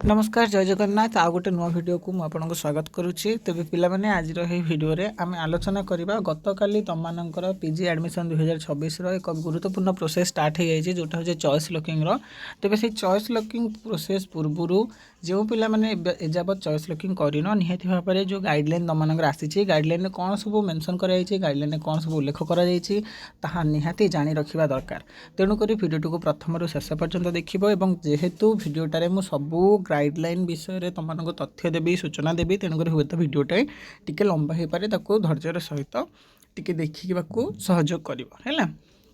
नमस्कार जय जगन्नाथ आ गोटे नुआ वीडियो को आपको स्वागत करुच्ची। तेज पे आज भिडियो आम आलोचना करवा गत काली तुम मानकर पीजी एडमिशन 2026 एक गुरुत्वपूर्ण प्रोसेस स्टार्ट हो जाए जोटा हूँ चॉइस लॉकिंग तेज से चॉइस लॉकिंग प्रोसेस पूर्व जो पाने एजावत चॉइस लॉकिंग करन निहाती भाव में जो गाइडलाइन तुम मानकर आसी गाइडलाइन कौन सब मेंशन कराई गाइडलाइन कौन सब उल्लेख कर निहाती जानी रखा दरकार। तेणुक भिडियो को प्रथम शेष पर्यंत देखो जेहेतु भिडियोटारे मु सबू गाइडलाइन विषय तुम मानक तथ्य देवी सूचना देवी तेणुक हुए तो भिडियोटे टिके लंबा हो पारे धैर्यर सहित टिके देखा सहयोग कर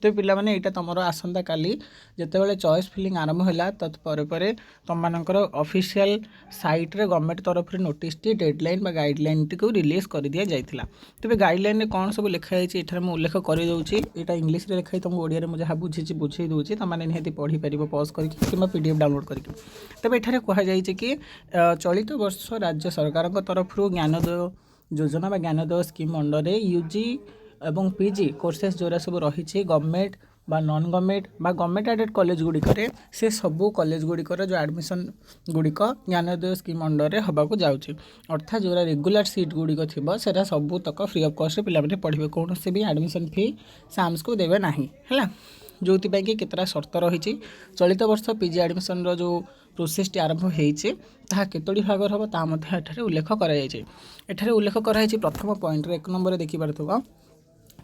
तो पिला माने एटा तुम आसंता काली जितेबाला चॉइस फिलिंग आरंभ है तत्पर तुम मानकर ऑफिशियल साइट रे गवर्नमेंट तरफ notice T deadline guideline T को रिलीज कर दिया जाइथिला। तेबे गाइडलाइन रे कौन सब लिखा है एठार मैं उल्लेख कर दूची एटा इंग्लिश रे लिखाई तुमको ओडिया रे मुझे जहाँ बुझी बुझे दूची तुम मैंने निहाती पढ़ी पार पॉज करके कि पीडीएफ डाउनलोड करके। तेबे एठारे कहुई कि चलित वर्ष राज्य सरकार तरफ ज्ञानोदय योजना बा ज्ञानोदय स्कीम अंडर यूजी एवं पीजी कोर्सेस जोरा सब रही गवर्नमेंट बा नॉन गवर्नमेंट बा गवर्नमेंट एडेड कॉलेज गुड़िकर से सबू कॉलेज गुड़िकर जो एडमिशन गुड़िक ज्ञानोदय स्कीम अंडर होगा जाऊँगी अर्थात जो रेगुलर सीट गुड़िक थी से सबू तक फ्री ऑफ कॉस्ट पे पढ़े कौन से भी एडमिशन फी साम्स को देवे ना है जो कि केतरा शर्त रही चलित वर्ष पीजी एडमिशन जो प्रोसेस टी आरंभ होता केतोटी भाग हम ताठे उल्लेख कर उल्लेख कर प्रथम पॉइंट एक नंबर देखिपार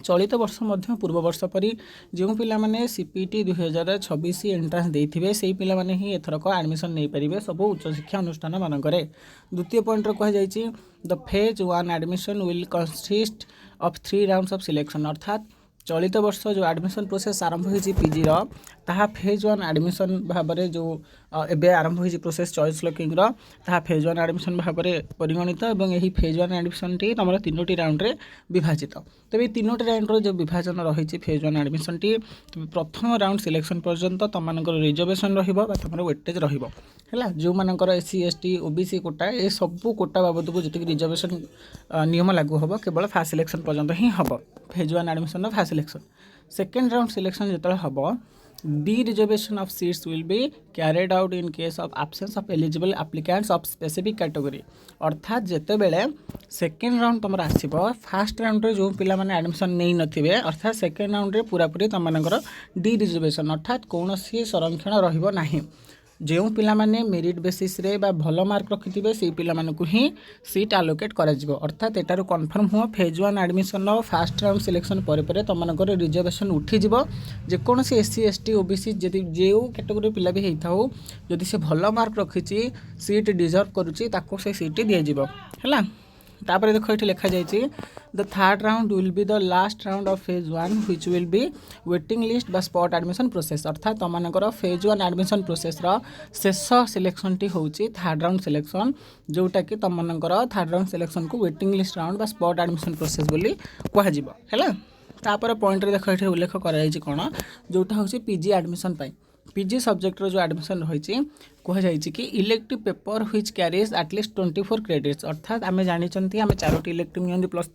चलित वर्ष मध्य पूर्व वर्ष परी जो पिला माने सीपीटी 2026 एंट्रांस देइथिबे सेही पिला माने ही एथरक एडमिशन नहीं पारिबे सब उच्च शिक्षा अनुष्ठान मानकरे। द्वितीय पॉइंट रे कह जाइछि the phase 1 admission will consist of 3 rounds of selection अर्थात चलित वर्ष जो एडमिशन प्रोसेस आरंभ होइछि पीजी रो ताहा फेज 1 एडमिशन भाव में जो एबे आरंभ होइछि प्रोसेस चॉइस लॉकिंग रो ताहा फेज 1 एडमिशन भाव में परिगणित एवं यही फेज 1 एडमिशन टी तमरा तीनोटी राउंड रे विभाजित। तबे तीनोटी राउंड रो जो विभाजन रही फेज 1 एडमिशन टी प्रथम राउंड सिलेक्शन पर्यंत तुम मानकर रिजर्वेशन रहिबो बा तमरा वेटेज रहिबो हैला जो मानकर एससी एसटी ओबीसी कोटा ए सबू कोटा बाबद को जति रिजर्वेशन नियम लागू होबो केवल फास्ट सिलेक्शन पर्यंत ही होबो phase 1 admission fast selection. Second round selection जो हम D reservation of seats will be carried out in case of absence of eligible applicants of specific category अर्थात जिते बेले सेकेंड राउंड तुम आसो फास्ट राउंड रे जो पिला माने एडमिशन नहीं नथिबे अर्थात सेकेंड राउंड रे पूरा पूरी तुम मानकर डी रिजर्वेशन अर्थात कौन संरक्षण रहिबो नाही जो पिला माने मेरिट बेसिस रे बा भल मार्क रखिथिबे से पिला मानकु ही सीट आलोकेट करा जिवो अर्थात एटारो कन्फर्म हुआ फेज 1 एडमिशन रो फास्ट राउंड सिलेक्शन परे तुम मानकर रिजर्वेशन उठी जिवो जे कोन से एससी एसटी ओबीसी जदि जो कैटेगरी पिला भी हेइथाउ जदि से भल मार्क रखिछि सीट डिजर्व करूछि ताको से सीट दिया जिवो हैला। तापर देखो ये लिखा जाइए the third round will be the last round of phase 1 which will be waiting list बा स्पॉट एडमिशन प्रोसेस अर्थात तुम मानकर फेज 1 एडमिशन प्रोसेस रो शेष सिलेक्शन टी होची थर्ड राउंड सिलेक्शन जोटा कि तुम मानकर थर्ड राउंड सिलेक्शन को वेटिंग लिस्ट राउंड बा स्पॉट एडमिशन प्रोसेस बोली कह जिवो हैला। तापर पॉइंट रे देखो ये उल्लेख कराई कोन जोटा होची पीजी एडमिशन पाई पीजी सब्जेक्ट जो एडमिशन रही कहुई कि elective paper which carries at least 24 credits अर्थात आम जानी आम 4टी इलेक्टिव नि प्लस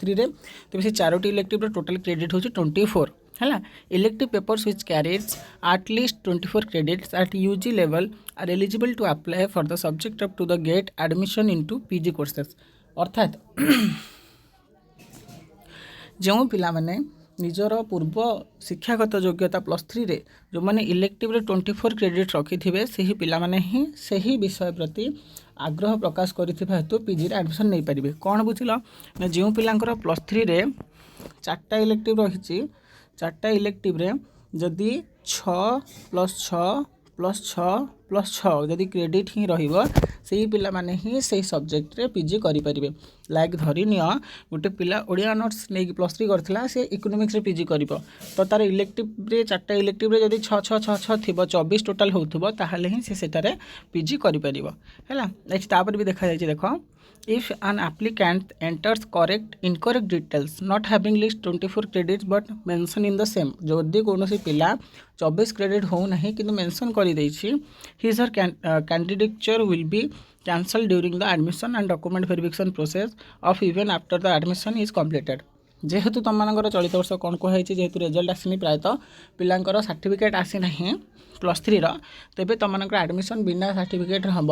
3 रे तेज से 4टी इलेक्टिव टोटल क्रेडिट होची 24 है elective papers which carries at least 24 credits at UG level are eligible to apply for the subject up to the gate admission into PG courses अर्थात जो पिला माने निजर पूर्व शिक्षागत योग्यता प्लस 3 रे जो मैंने इलेक्टिव रे 24 क्रेडिट रखि थे से पिला माने ही सही विषय प्रति आग्रह प्रकाश करिथिबा हेतु पीजी रे एडमिशन नहीं पारिबे। कौन बुझिल जो पिलांकर प्लस 3 रे 4टा इलेक्टिव रही 4टा इलेक्टिव रे जदि 6+6+6+6 जदि क्रेडिट ही रहिबो सेही पिला माने ही सही सब्जेक्ट रे पीजी करि परिबे। लाइक धरी नियो गोटे पिला ओडिया ऑनर्स नहीं प्लस 3 करथिला से इकोनॉमिक्स रे पीजी करिवो तो तार इलेक्टिव रे 4टा इलेक्टिव रे जदि 6 थिबो 24 टोटल होथुबो ताहाले ही से सेटारे पीजी करि परिबो हैला। नेक्स्ट तापर भी देखा जाय देखो if an applicant enters incorrect details not having list 24 credits but mention in the same जदि कौन सी पिला 24 क्रेडिट हो नहीं कि मेंशन कर his or candidature will be cancelled during the admission and document verification process of even after the admission is completed जेहेतु तुम मानकर चलित वर्ष कौन कहुई जेहेतु रिजल्ट आसनी प्रायतः पिलांकर सर्टिफिकेट आसी ना +3 तेबे तुम मानकर एडमिशन बिना सर्टिफिकेट हम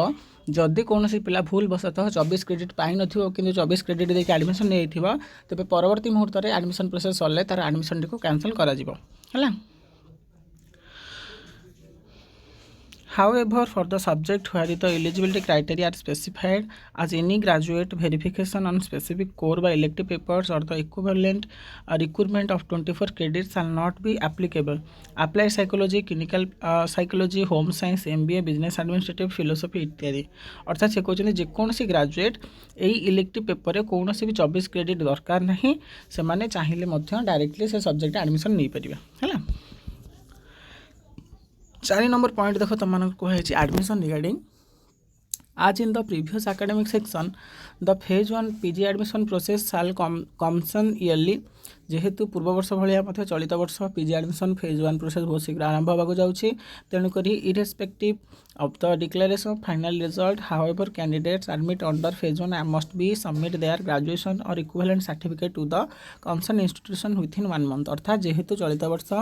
जदि कौन पिला भूल बसतः 24 क्रेडिट पाई न कि 24 क्रेडिट देके एडमिशन नहीं तेबे परवर्ती मुहूर्त में एडमिशन प्रोसेस सरले तार एडमिशन टी कैंसल करा जिवो हला। However, for the subject where the eligibility criteria are specified as any graduate, verification on specific core by elective papers or the equivalent requirement of 24 credits shall not be applicable. Applied psychology, clinical psychology, home science, MBA, business administrative, philosophy इत्यादि। अर्थात से कहते हैं जेकोसी graduate यही elective paper में कौन भी 24 credit दरकार नहीं से चाहिए डायरेक्टली से सब्जेक्ट एडमिशन नहीं पारे है। 4 नंबर पॉइंट देखो तुम मानक कहुई एडमिशन रिगार्डिंग आज in the previous academic section the phase 1 PG admission process साल कमसन इयरली जेहेतु पूर्व वर्ष भाया चलित वर्ष पीजी एडमिशन फेज 1 प्रोसेस बहुत शीघ्र आरंभ होगा जाऊँगी तेणुक irrespective of the declaration of final result however candidates admit under phase 1 must be submit their graduation or equivalent certificate to the concern institution within 1 month अर्थात जेहेतु चलित वर्ष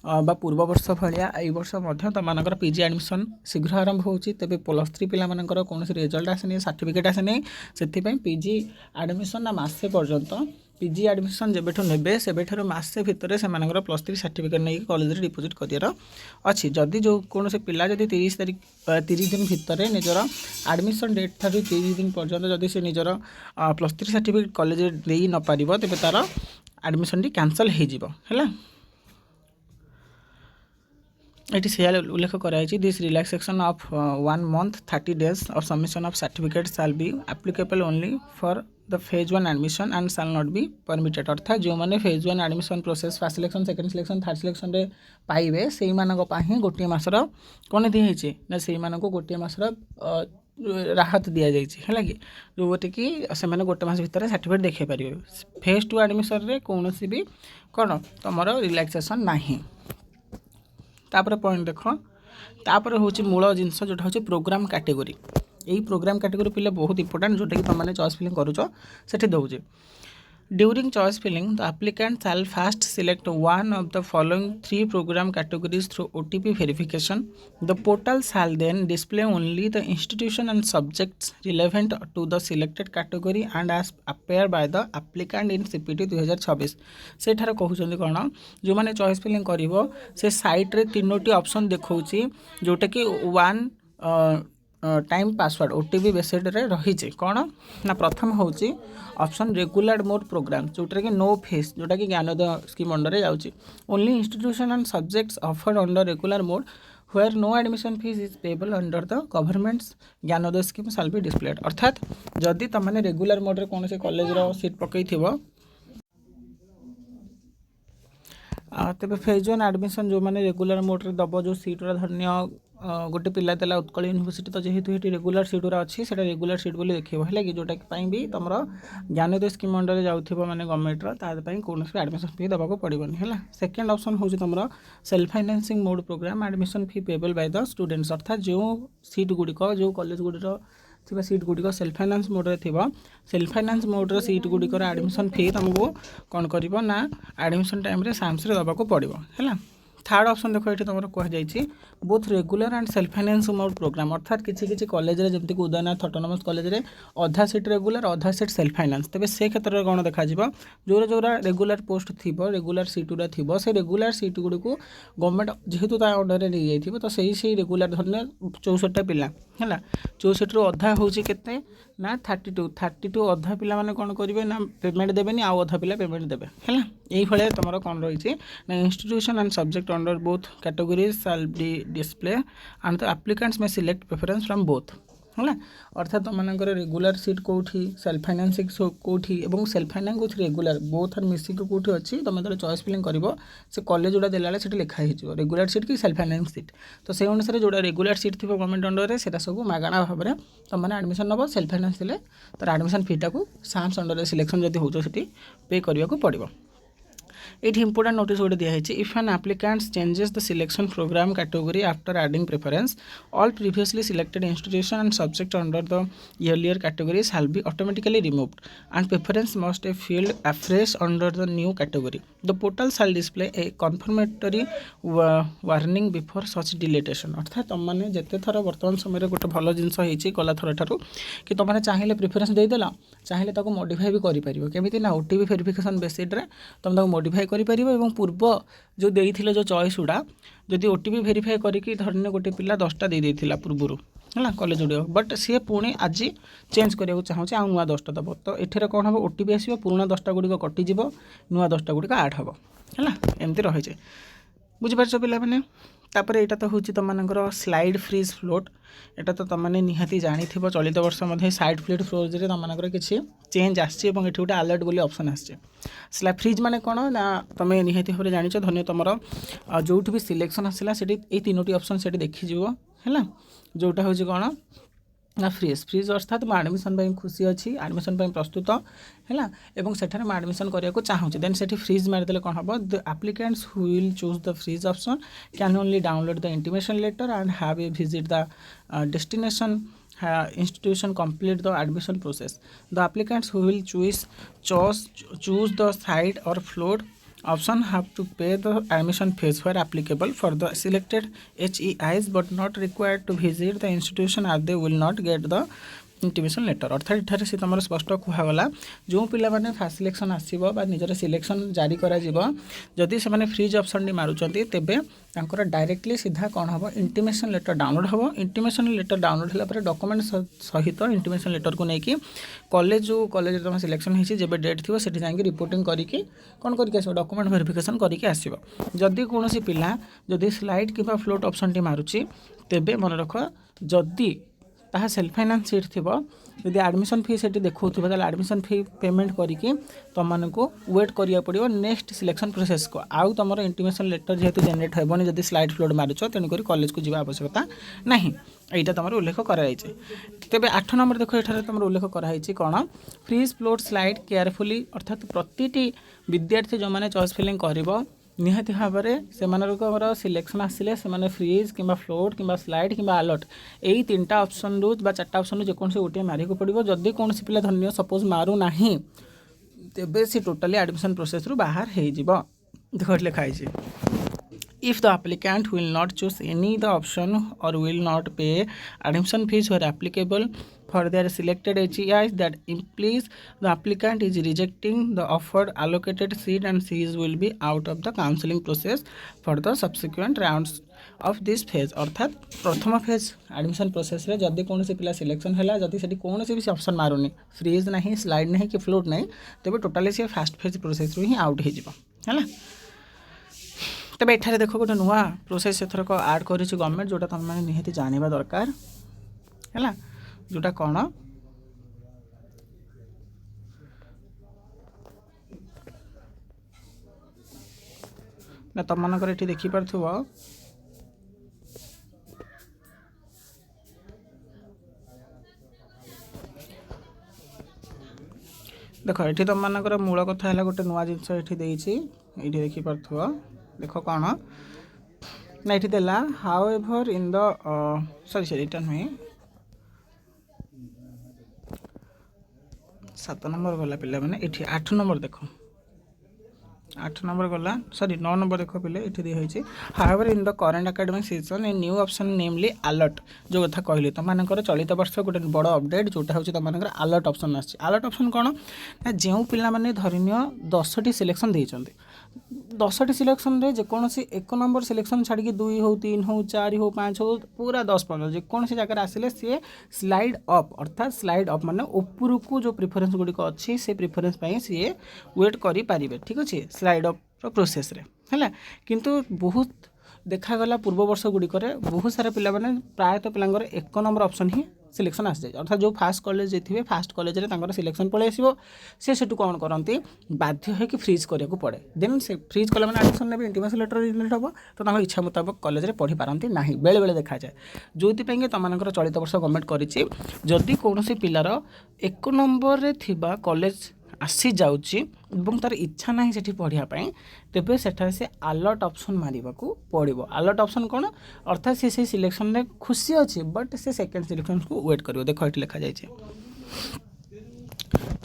बा पूर्व वर्ष भाया वर्ष तुम मानकर पीजी एडमिशन शीघ्र आरंभ होती तेज +3 पिलाମାନଙ୍କର कौन रिजल्ट आसनी सर्टिफिकेट आसनी से पीजी एडमिशन ना मसे पर्यंत पीजी एडमिशन जेबेठू नेबे सेबेठार मसे भितर से +3 सर्टिफिकेट नहीं कॉलेज रे डिपोजिट करार अच्छी जदि जो कौन से पिला जदि 30 दिन भितर निजर एडमिशन डेट ठार 30 दिन पर्यंत जदि से निजर +3 सर्टिफिकेट कॉलेज दे न पार तेज तार एडमिशन टी कैंसल हो इट से उल्लेख कराई this relaxation of 1 month 30 days of submission of certificate shall be applicable only for the phase 1 admission and shall not be permitted अर्थात जो मैंने phase 1 admission process first selection second selection third selection रे पाइबे से गोटे मासर कौन दिखाई ना से गोटे मासर राहत दि जाए है कि जोटे कि से गोटे मास भितर सर्टिफिकेट देखा पारे फेज 2 एडमिशन रे कौन भी कौन तुम रिलैक्सेशन नहीं। तापर पॉइंट देख तापर हूँ मूल जिनस जोटा हूँ प्रोग्राम कैटेगरी यही प्रोग्राम कैटेगरी पिले बहुत इंपोर्टेंट जोटा कि तुमने चॉइस फिलिंग करुचे दौजे during choice filling the applicant shall first select one of the following 3 program categories through OTP verification the portal shall then display only the institution and subjects relevant to the selected category and as appear by the applicant in CPT 2026 से कहते कौन जो मैंने choice filling कर से साइट्रे 3टी option देखा जोटा कि 1 टाइम पासवर्ड OTP बेसिड रही कौन ना प्रथम हूँ ऑप्शन रेगुलर मोड प्रोग्राम जोटा कि नो फीस जोटा कि ज्ञानोदय स्कीम अंडर जाऊँगी only institution and subjects offered under regular mode where no admission fees is payable under the government's Gyanodaya scheme shall be displayed अर्थात जदि तुमने रेगुलर मोड रे कौन से कॉलेज रो सीट पकई थिबो तेज फेज 1 एडमिशन जो मैंने रेगुलर मोड रे दब जो सीट धन्य गोटे पिला देला उत्कल यूनिवर्सिटी तो जेहेतु ये रेगुलर सीट गुरा अच्छी से रेगुलर सीट बोली देखो है कि जोटा भी तुम ज्ञानोदय स्कीम अंडर जाऊँ मैंने गवर्नमेंट कौन एडमिशन फी देवाक पड़ोनी है। सेकेंड ऑप्शन हूँ तुम self financing mode program admission fee payable by the students अर्थात जो सीट गुड़िक जो कॉलेज गुड़िर थी सीट गुड़िक सेल्फ फाइनान्स मोड्रे थी सेल्फ फाइनान्स मोड्रे सीट गुड़िकर एडमिशन फी तुमको कौन कर ना एडमिशन टाइम सामस देवाक पड़ो है। थर्ड ऑप्शन देखो ये तुम कहुई both regular and self finance mode program अर्थात किसी कॉलेज जमीक उदयनाथ ऑटोनोमस कॉलेज रे अधा सीट रेगुलर अधा सीट सेल्फ फाइनान्स तेज से क्षेत्र में कौन देखा जो रेगुलर पोस्ट थी रेगुलर सीट गुरा थी से रेगुलर सीट गुड़ी को गवर्नमेंट जेहेतु अंडर नहीं जाइए तो सही रेगुलर धरने 64टा पिला है 64 रू अधा हूँ के ना 32 अधा पिला माने कौन करेंगे ना पेमेंट देवेनि आउ अधा पिला पेमेंट देवे है यही भाई तुम कौन रही ना institution and subject under both categories shall be display and the applicants में सिलेक्ट प्रेफरेंस फ्रॉम बोथ है अर्थात तुम रेगुलर सीट कौटी सेल्फ फाइनेंसिंग कौटी और सेल्फ फाइनान्स कौन रेगुलर बोथ आर मिसिक कौटी अच्छी तुम जो चॉइस फिलिंग कर से कॉलेज जोड़ा देला से लिखाई रेगुलर सीट कि सेल्फ फाइनान्स सीट तो से अनुसार जोड़ा रेगुलर सीट थी गवर्नमेंट अंडर से सब मागणा भाव में तुमने एडमिशन नब सेल्फ फाइनान्स तार एडमिशन फीटा को साम्स अंडर सिलेक्शन जब हो पे करने को पड़ो। ये इंपोर्टेंट नोटिस गोटे दिखाई if an applicant changes the selection programme category after adding preference all previously selected institution and subject under the earlier categories shall be automatically removed and preference must be filled afresh under the new category. The portal shall display a confirmatory warning before such deletion. अर्थात तुम मैंने जिते थर वर्तमान समय गोटे भल जिन गला थर ठार कि तुमने चाहिए प्रिफरेन्स देदेल चाहिए ताको मॉडिफाई भी करें केमी ना ओटीपी वेरिफिकेशन बेसिड्रे तुम मॉडिफाई करें पूर्व जो देइथिले जो चॉइस गुड़ा जदि ओटीपी वेरीफाई करके धरने गोटे पिला 10टा दे देथिला पूर्व है कॉलेज गुड़ा बट सी पुणी आज चेंज करने चाहूँगी आउ नुआ 10टा दब तो ये कौन हम ओटीपी आसो पुराना 10टा गुड़िक कटिज नुआ 10टा गुड़िक आड हम है एमती रही बुझीपार पे तापर यहाँ तो हूँ तुम स्लाइड फ्रीज फ्लोट यहाँ तो तुमने निहाती जानी चलित वर्ष साइड फ्लिट फ्लोज तुम किसी चेंज आसी गोटे अलर्ट बोली ऑप्शन आसे स्लैब फ्रीज माने कौन ना तुम निहाती भाव जान धन्य तुम जो भी सिलेक्शन आसला से तीनोटी ऑप्शन से देखीज है जोटा हूँ कौन ना फ्रीज फ्रीज अर्थात मैं आडमिशन खुशी अच्छी आडमिशन प्रस्तुत है एवं सेठारे मैं आडमिशन करने को चाहूँगी देन से फ्रीज मारिदेले कौन हम the applicants who will choose the freeze option can only download the intimation letter and have a visit the destination institution complete the admission process. The applicants who will choose the site or float option have to pay the admission fees where applicable for the selected HEIs but not required to visit the institution as they will not get the intimation letter अर्थात इठारे से तुम स्पष्ट कहगला जो पिला माने fast selection आसो निजर सिलेक्शन जारी करा जदि से फ्रीज ऑप्शन टी मारुंट तेबे तांकर डायरेक्टली सीधा कौन हम इंटीमेशन लेटर डाउनलोड हम इंटीमेशन लेटर डाउनलोड होगा डॉक्यूमेंट सहित इंटीमेशन लेटर को लेकिन कॉलेज जो कॉलेज तुम सिलेक्शन होती जब डेट थी से जाकि रिपोर्टिंग करके कौन करके आस डॉक्यूमेंट वेरिफिकेशन करके आसो जदि कौन पिला जदि स्लाइड कि फ्लोट ऑप्शन टी मारुची तेबे मन रख जदि ताहा सेल्फ फाइनान्स सीट थी जब एडमिशन फी से देखा तो एडमिशन फी पेमेंट करके तुमको वेट करा पड़ो नेक्स्ट सिलेक्शन प्रोसेस को आउ तुम इंटीमेशन लेटर जेहेतु जेनेट होनी जब स्लाइड फ्लोट मारुच तेणुक कॉलेज को जावा आवश्यकता ना यहाँ तुम उल्लेख कराई तेज 8 नंबर देख ये तुम उल्लेख कराई कौन फ्रीज फ्लोट स्लाइड केयरफुली अर्थात प्रति विद्यार्थी जो मैंने चॉइस फिलिंग कर निहाती भाव में सिलेक्शन आसिले से फ्रीज कि फ्लोट कि स्लाइड कि अलर्ट यही 3टा ऑप्शन रु 4टा ऑप्शन रु जेकोसी गोटे मारिक पड़ो जदि कौन पिला धन्य सपोज मारू ना तेबे से टोटाली एडमिशन प्रोसेस रु बाहर हो देख लिखाई if the applicant will not choose any the option or will not pay admission fees where applicable for their selected HEIs that implies the applicant is rejecting the offered allocated seat and seats will be out of the counseling process for the subsequent rounds of this phase अर्थात प्रथम phase admission process रे जदि कौन से पिला selection है जदि से कौन से भी ऑप्शन मारूनी फ्रीज नहीं स्लाइड नहीं कि फ्लोट नहीं तेज टोटाली से फास्ट फेज प्रोसेस रु ही आउट हो तेज एठारे देख गोटे नुआ प्रोसेस एथरक आड कर गवर्नमेंट जोटा तुम मैंने निहाती जाना दरकार है जोटा कौन ना तुम मानकर ये देखिपार देख ये तुम मानकर मूल कथा है गोटे नुआ जिनस ये देखिपार देख कौन ना ये देला how ever in the sorry return हुए 7 नंबर गला पिला मैंने ये 8 नंबर देख 8 नंबर गला सॉरी 9 नंबर देख पिले ये दिखाई however in the current academic season a new option namely alert जो कथा कहली तुम चलित वर्ष गोटे बड़ अपडेट जोटा हूँ तुम अलर्ट ऑप्शन आसी अलर्ट ऑप्शन कौन ना जो पिला माने धरिनियो 10टी सिलेक्शन देइचंती 10टी सिलेक्शन रे जेकोसी 1 नंबर सिलेक्शन छाड़ी 2 हो 3 हो 4 हो 5 हो पूरा 10 15 जेकोसी जगह आसिले सी स्लाइड अप अर्थात स्लाइड अप माने ऊपर को जो प्रिफरेन्स गुड़िक अच्छी से प्रिफरेन्स सी वेट करें ठीक अच्छे स्लाइड अप प्रोसेस रे है किंतु बहुत देखागला पूर्व वर्ष गुड़िक बहुत सारा पिला माने प्रायतः पिलांगर 1 नंबर ऑप्शन ही सिलेक्शन आसी जाए अर्थात जो फास्ट कॉलेज थे फास्ट कॉलेज में सिलेक्शन पलि आसो से कौन करती बाध्य हो कि फ्रीज कराया पड़े देन से फ्रीज कले मैंने एडमिशन ने इंटीमेशन लेटर जेनेट हम तो इच्छा मुताबक कॉलेज में पढ़ी पारती ना बेले बेले देखा जाए जो तुम चलित वर्ष गवर्नमेंट करी कौन सी पिलार 1 नंबर रे थिबा कॉलेज आसी जाउची एवं तार इच्छा ना सेठी पढ़िया पाई तेबे सेठा से अलर्ट ऑप्शन मारिबा को पड़िबो। अलर्ट ऑप्शन कोन अर्थात से सिलेक्शन रे खुशी अछि बट से सेकंड सिलेक्शन को वेट करियो। देखो एठी लिखा जाय छै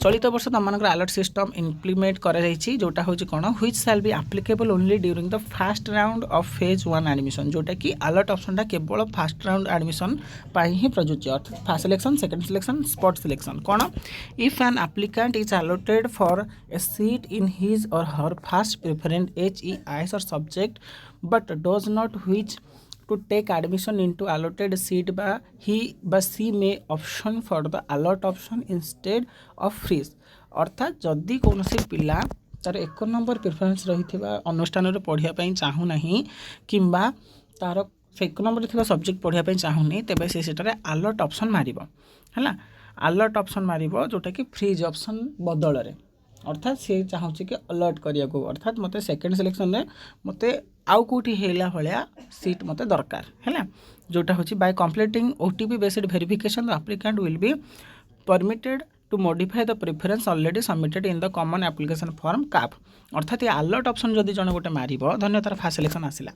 चलित वर्ष तुम अलर्ट सिस्टम इम्प्लीमेंट कर जोटा हूँ कौन which shall be applicable only during the first round of phase 1 admission जोटा कि अलर्ट ऑप्शन केवल फास्ट राउंड एडमिशन ही प्रযোज्य अर्थात first selection second selection spot selection कौन if an applicant is allotted for a seat in his or her first preference HEIS or subject but does not wish to take admission into allotted seat by he by she may option for the allot option instead of freeze। अर्थात जदि कौन पिला तार 1 number preference रही अनुष्ठान पढ़ाई चाहूना किंबा तार 1 नंबर थी सब्जेक्ट पढ़ाई चाहूनी तेज से अलर्ट ऑप्शन मारिबो है। अलर्ट ऑप्शन मारिबो जोटा कि फ्रीज ऑप्शन बदल रे अर्थात सी चाहूँ कि अलर्ट करिया को अर्थात मते सेकंड सिलेक्शन रे मते आउ कोठी हेला भलिया सीट मते दरकार है जोटा होची by completing OTP based verification the applicant will be permitted to modify the preference already submitted in the common application form CAP. अर्थात ये अलर्ट ऑप्शन जदि जने गोटे मारिबो धन्य तार फास्ट सिलेक्शन आसिला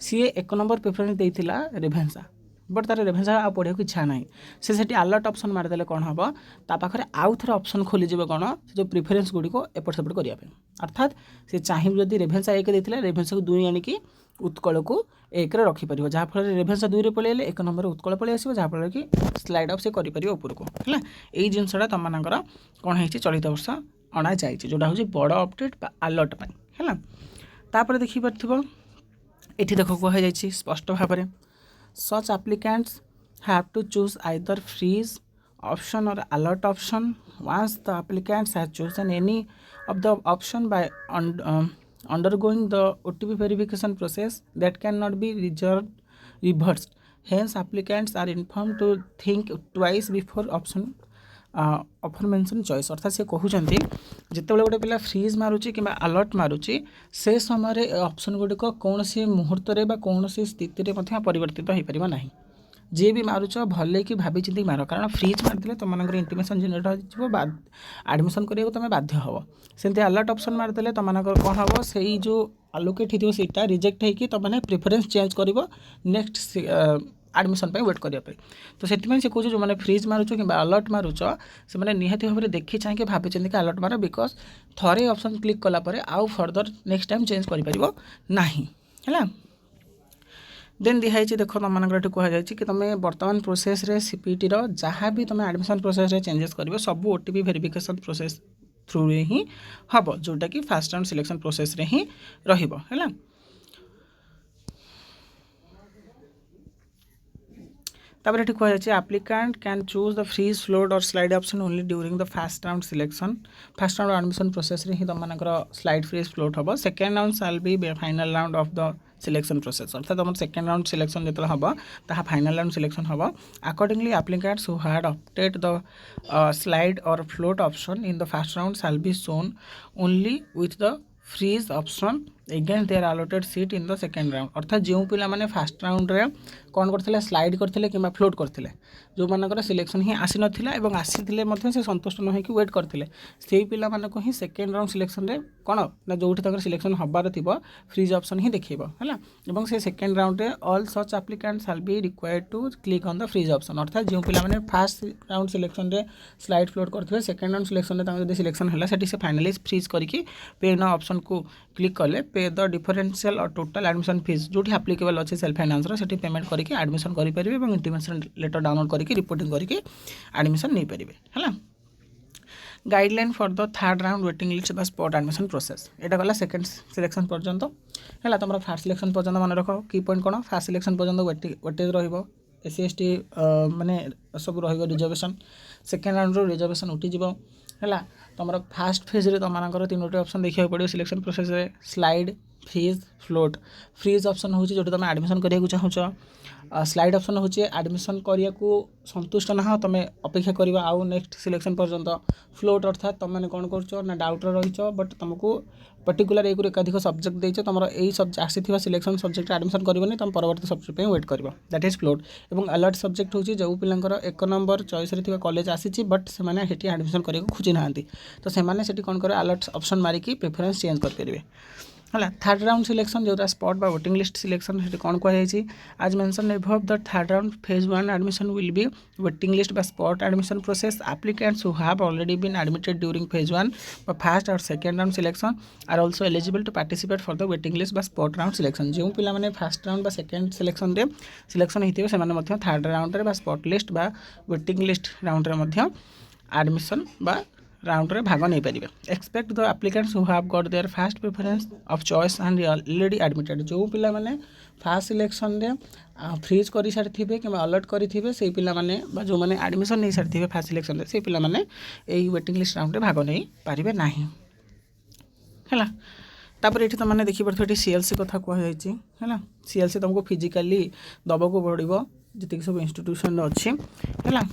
सी 1 नंबर प्रेफरेंस देइथिला रेभेन्सा बट तार रेभेन्सा आ पढ़िया इच्छा ना से अलर्ट ऑप्शन मारिदेले कौन हम ता पाखे आउ थे ऑप्शन खोलीज कौन जो प्रिफरेन्स गुड़िक एपट सेपट करने अर्थात से चाहिए जदि रेभेन्सा 1 देते रेभेन्सा को 2 आणिकी उत्कल को 1 रखिपर जहाँफल रेभेन्सा 2 पलैले 1 नंबर उत्कल पलि आस जहाँफल कि स्लाइड अफ से कर उपरको है यही जिनसा तुम मानकर कौन है चलित वर्ष अणा जाए जोटा हूँ बड़ अपडेट अलर्ट है। तापर देखिपार ये देख कहुई स्पष्ट भाव में such applicants have to choose either freeze option or alert option once the applicants have chosen any of the option by undergoing the OTP verification process that cannot be reversed hence applicants are informed to think twice before option offer mention choice अर्थात से कहते जिते गोटे पिला freeze मारुची कि alert मारुची से समय option गुड़िक कौन सी मुहूर्त कौन सी स्थिति में परिवर्तित हो पार ना जी भी मारुच भले कि भाभी चिंती मार कारण फ्रीज मारिदे तुम इंटिमेशन जेनेट हो एडमिशन करा तुम बाध्य हम सेमती अलर्ट ऑप्शन मारिदे तुम कौन हम से जो आलोकेट हो सीटा रिजेक्ट होगी तुमने प्रिफरेन्स चेंज कर नेक्स्ट एडमिशन वेट करने तो से कहूँ जो मैंने फ्रीज मारुच कि अलर्ट मारुच से मैंने निहाती भाव में देखी चाहिए भाभी कि अलर्ट मार बिकज थरे ऑप्शन क्लिक कलापर आउ फर्दर नेक्स्ट टाइम चेंज कर देन दिखाई देख तुम मानक कहुई कि तुम बर्तमान प्रोसेस रे CPT जहाँ भी तुम एडमिशन प्रोसेस रे चेंजेस कर सब OTP वेरिफिकेशन प्रोसेस थ्रू रे ही हम जोटा कि फास्ट राउंड सिलेक्शन प्रोसेस रे ही रहिबो है। तापर ये कहुई applicant can choose the freeze float or slide option only during the first round selection first round admission process रे ही तुम मानकर स्लाइड फ्रीज फ्लोट हम second round shall be final round of the selection process अर्थात तुम second round selection जो हम ताहा फाइनल राउंड सिलेक्शन हम accordingly applicants who had opted the slide or float option in the first round shall be shown only with the freeze option again they are allotted seat in the second round अर्थात जो पिला माने first round रे कौन करते slide करते कि float करते जो मानकर सिलेक्शन ही आसी नाला और आसी से संतुष्ट न होकर वेट करते से पिला मानक ही सेकेंड राउंड सिलेक्शन रे कौन ना जो सिलेक्शन हबार थी फ्रीज ऑप्शन ही देखा है से सेकेंड राउंड रे all such applicant shall be required to click on the freeze option अर्थात जो पिला माने फास्ट राउंड सिलेक्शन रे स्लाइड फ्लोट करते सेकेंड राउंड सिलेक्शन रे सिलेक्शन है से फाइनालाइज फ्रीज करके पे ना ऑप्शन को क्लिक कले पे द डिफरेंशियल और टोटल एडमिशन फीस जो एप्लिकेबल अच्छे सेल्फ फाइनान्स से पेमेंट करके एडमिशन करेंगे और इंटिमेशन लेटर डाउनलोड करके रिपोर्टिंग करके एडमिशन नहीं पारे है। Guideline for the third round waiting list बा स्पॉट एडमिशन प्रोसेस यहाँ गला सेकेंड सिलेक्शन पर्यंत है तुम फास्ट सिलेक्शन पर्यंत मन रख की पॉइंट कौन फास्ट सिलेक्शन पर्यंत वेटेज SC ST माने सब रिजर्वेशन सेकेंड राउंड रिजर्वेशन उठीज है तुम फास्ट फेज रे तुम 3टी ऑप्शन देखा पड़ो सिलेक्शन प्रोसेस रे slide freeze float freeze option हूँ जो तुम एडमिशन करा चाहूँ स्लाइड ऑप्शन हूँ एडमिशन करिया को संतुष्ट ना तुम अपेक्षा कर आउ नेक्स्ट सिलेक्शन पर्यंत फ्लोट अर्थात तुम मैंने कौन कर डाउट रही बट तुमको पर्टिकुलर एक एकाधिक सब्जेक्ट देते तुम यही सब्जेक्ट आसी सिलेक्शन सब्जेक्ट एडमिशन करनी तुम परवर्त सब्जेक्ट वेट कर दैट इज फ्लोट और अलर्ट सब्जेक्ट हूँ जो पिलांकर 1 नंबर चॉइस रे कॉलेज आसी बट से एडमिशन करने खोजी ना तो से कौन कर अलर्ट ऑप्शन मारिकी प्रेफरेंस चेंज करेंगे है थर्ड राउंड सिलेक्शन जो स्पॉट बा वोटिंग लिस्ट सिलेक्शन से कौन कहुई आज mention above the third round phase 1 admission will be waiting list बा spot admission process applicants who have already been admitted during phase 1 first or second round selection are also eligible to participate for the waiting list बा spot round selection जो पिला माने first round बा second selection रे selection होइथिबे से माने मध्य थर्ड राउंड रे बा स्पॉट लिस्ट बा वेटिंग लिस्ट राउंड रे मध्य एडमिशन बा राउंड रे भाग नहीं पारे expect the applicants who have got their first preference of choice and already admitted जो पिला माने फर्स्ट सिलेक्शन रे फ्रीज कर सारी कि अलर्ट करेंगे से पिला माने जो मैंने एडमिशन नहीं सारी फर्स्ट सिलेक्शन रे से पिला माने एई वेटिंग लिस्ट राउंड रे भाग नहीं पारे नहीं है तापर ये तुम मैंने देखिए ये सीएलसी कथा कहुई है सीएलसी तुमको फिजिकाली दबाक पड़ो जी सब इंस्टीट्यूशन अच्छी है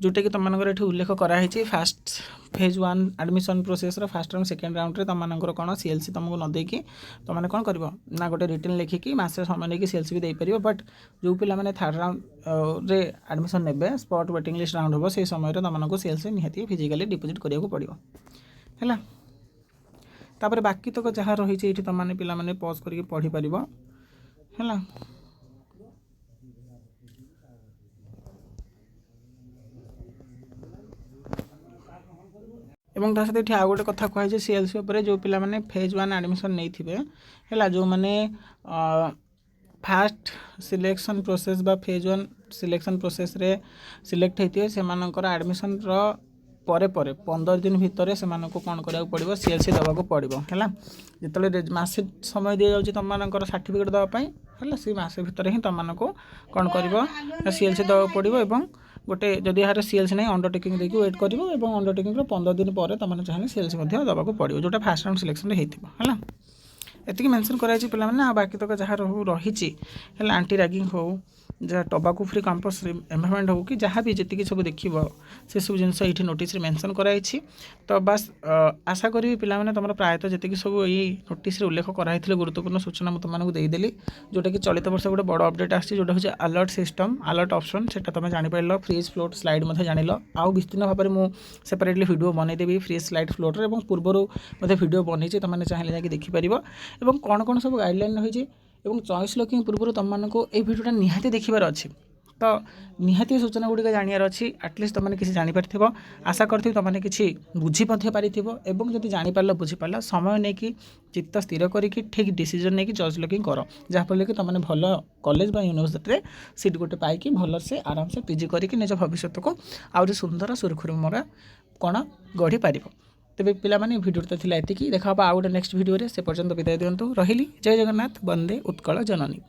जोटा कि तुम ये उल्लेख कराई fast phase 1 admission process first round second round रे तुम कौन सीएलसी तुमको न देकी तुमने कौन कर ना गोटे रिटर्न लिखिकी मसे समय नहीं सीएलसी भी देपर बट जो पिला माने थर्ड राउंड रे एडमिशन ने स्पॉट वेटिंग लिस्ट राउंड हम से समय तुमको सीएलसी निहाती फिजिकाली डिपोजिट करा पड़ो है तापर बाकी तक जहाँ रही है तुमने पिला माने पॉज करके पढ़ी पार है एवं ता सहित आउ गोटे कथा कहुई सीएलसी उपर जो पिला माने फेज 1 एडमिशन नहीं थे है जो मैंने फास्ट सिलेक्शन प्रोसेस बा फेज 1 सिलेक्शन प्रोसेस रे सिलेक्ट होते से एडमिशन परे 15 दिन भितर से कौन करा पड़ो सीएलसी दबाक पड़ो है जिते मसे समय दी जाऊँगी तुम सर्टिफिकेट देवाई है सी मसे भितर ही तुमको कौन कर सीएलसी दबाक पड़ो गोटे जदि यार सीएलसी नहीं अंडरटेकिंग देखिए वेट कर अंडरटेकिंग 15 दिन पर तुमने चाहिए सीएलसी दबाक पड़ो जोटा फास्ट राउंड सिलेक्शन है एति मेंशन कराई पे बाकी तक जहाँ रही आंटी रैगिंग हो जहाँ टोबाको फ्री कैंपस एनवायरनमेंट हो कि जहाँ भी जी सब देखिए से सब जिन ये नोटिस मेंशन कराई तो बस आशा करी पे तुम प्रायतः जी सब ये नोटिस उल्लेख कराई गुरुत्वपूर्ण सूचना मुझे तुमको देदेली जोटा कि चलित वर्ष गोटे बड़ अपडेट आोटा हूँ अलर्ट सिस्टम अलर्ट ऑप्शन से तुम जापर फ्रीज फ्लोट स्लाइड जान आउ विस्तीर्ण भाव में मुझे सेपरेटली वीडियो बनईदेवी फ्रीज स्लाइड फ्लोटर और पूर्वर वीडियो बनई तुमने चाहिए जाकि देखिपर और कौन कौन सब गाइडलाइन रही चॉइस लॉकिंग पूर्व तुमको ये वीडियोटा निहाती देखिबार अच्छी तो निहाती सूचना गुड़िक जानवर अच्छी एटलिस्ट तुमने किसी जापर आशा करथि तुमने किसी बुझी पारि एवं जब जापार बुझीपार समय नहीं कि चित्त स्थिर करके ठीक डिसीजन नहीं कि चॉइस लॉकिंग कर जहाँफल कि तुमने भल कॉलेज बा यूनिवर्सिटी सीट गोटे पाई भल से आराम से पीजी करके निज भविष्य को आउरी सुंदर सुरखुरुमरा कौन गढ़ी पार तेज पे भिडियो तो एति देखा आउ गोटे नेक्स्ट भिडियो से पर्यंत विदाय दिंतु रही जय जगन्नाथ वंदे उत्कल जननी।